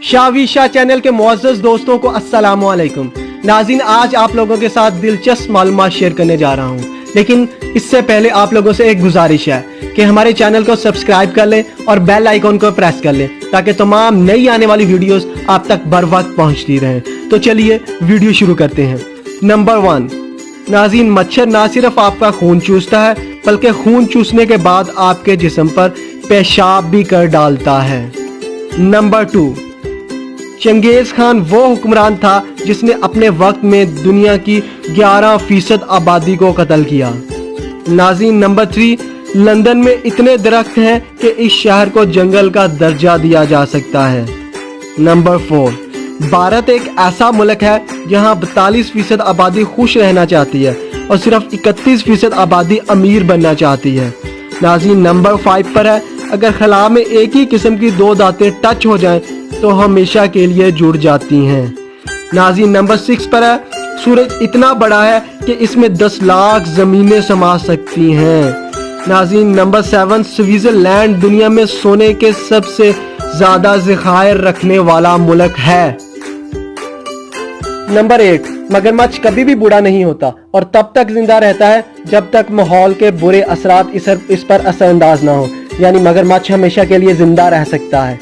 शावी Shah channel के मुअज़्ज़ज़ दोस्तों को अस्सलाम वालेकुम। नाज़रीन, आज आप लोगों के साथ दिलचस्प मालूमात शेयर करने जा रहा हूँ, लेकिन इससे पहले आप लोगों से एक गुजारिश है कि हमारे चैनल को सब्सक्राइब कर लें और बेल आइकन को प्रेस कर लें ताकि तमाम नई आने वाली वीडियोस आप तक बर वक्त पहुँचती रहें। तो चलिए वीडियो शुरू करते हैं। नंबर 1, नाज़रीन, मच्छर ना सिर्फ आपका खून चूसता है बल्कि खून चूसने के बाद आपके जिस्म पर पेशाब भी कर डालता है। नंबर 2, चंगेज खान वो हुक्मरान था जिसने अपने वक्त में दुनिया की 11% आबादी को कत्ल किया। नाज़रीन, नंबर 3, लंदन में इतने दरख्त हैं कि इस शहर को जंगल का दर्जा दिया जा सकता है। नंबर 4, भारत एक ऐसा मुल्क है जहां 42% आबादी खुश रहना चाहती है और सिर्फ 31% आबादी अमीर बनना चाहती है। नाज़रीन, नंबर 5 पर है, अगर खला में एक ही किस्म की 2 दांतें टच हो जाएं तो हमेशा के लिए जुड़ जाती हैं। नाज़रीन, नंबर 6 पर है, सूरज इतना बड़ा है कि इसमें 10 लाख ज़मीनें समा सकती हैं। नाज़रीन, नंबर 7, स्विट्ज़रलैंड दुनिया में सोने के सबसे ज़्यादा ज़खायर रखने वाला मुल्क है। नंबर 8, मगरमच्छ कभी भी बूढ़ा नहीं होता और तब तक जिंदा रहता है जब तक माहौल के बुरे असरात इस पर असरअंदाज ना हो, यानी मगरमच्छ हमेशा के लिए जिंदा रह सकता है।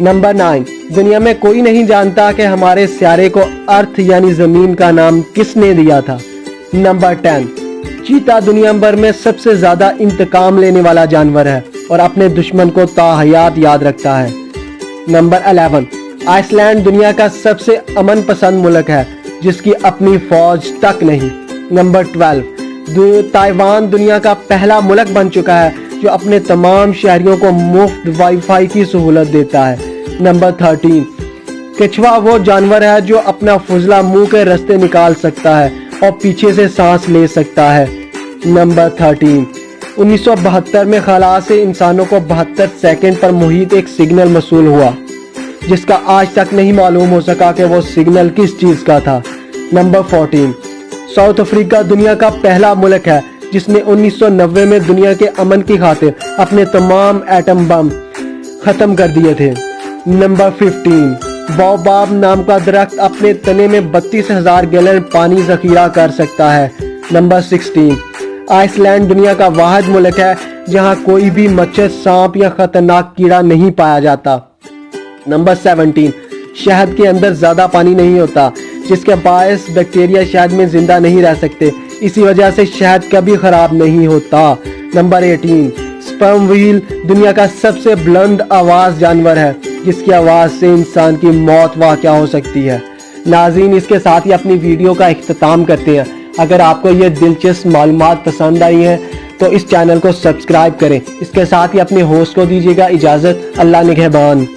नंबर 9, दुनिया में कोई नहीं जानता कि हमारे सियारे को अर्थ यानी जमीन का नाम किसने दिया था। नंबर 10, चीता दुनिया भर में सबसे ज्यादा इंतकाम लेने वाला जानवर है और अपने दुश्मन को ताहयात याद रखता है। नंबर 11, आइसलैंड दुनिया का सबसे अमन पसंद मुल्क है जिसकी अपनी फौज तक नहीं। नंबर 12, ताइवान दुनिया का पहला मुल्क बन चुका है जो अपने तमाम शहरियों को मुफ्त वाईफाई की सहूलत देता है। नंबर 13, कछुआ वो जानवर है जो अपना फुजला मुंह के रास्ते निकाल सकता है और पीछे से सांस ले सकता है। नंबर 13, 1972 में खला से इंसानों को 72 सेकंड पर मुहित एक सिग्नल मौसूल हुआ जिसका आज तक नहीं मालूम हो सका कि वो सिग्नल किस चीज का था। नंबर 14, साउथ अफ्रीका दुनिया का पहला मुल्क है जिसने 1990 में दुनिया के अमन की खातिर अपने तमाम एटम बम खत्म कर दिए थे। नंबर 15, बाओबाब नाम का दरख्त अपने तने में 32,000 गैलन पानी जखीरा कर सकता है। नंबर 16, आइसलैंड दुनिया का वाहिद मुल्क है जहां कोई भी मच्छर, सांप या खतरनाक कीड़ा नहीं पाया जाता। नंबर 17, शहद के अंदर ज्यादा पानी नहीं होता जिसके बायस बैक्टीरिया शहद में जिंदा नहीं रह सकते, इसी वजह से शहद कभी खराब नहीं होता। नंबर 18, स्पर्म व्हील दुनिया का सबसे बुलंद आवाज जानवर है जिसकी आवाज से इंसान की मौत वाक़या हो सकती है। नाज़रीन, इसके साथ ही अपनी वीडियो का इख्तिताम करते हैं। अगर आपको ये दिलचस्प मालूमात पसंद आई हैं तो इस चैनल को सब्सक्राइब करें। इसके साथ ही अपने होस्ट को दीजिएगा इजाज़त। अल्लाह निगहबान।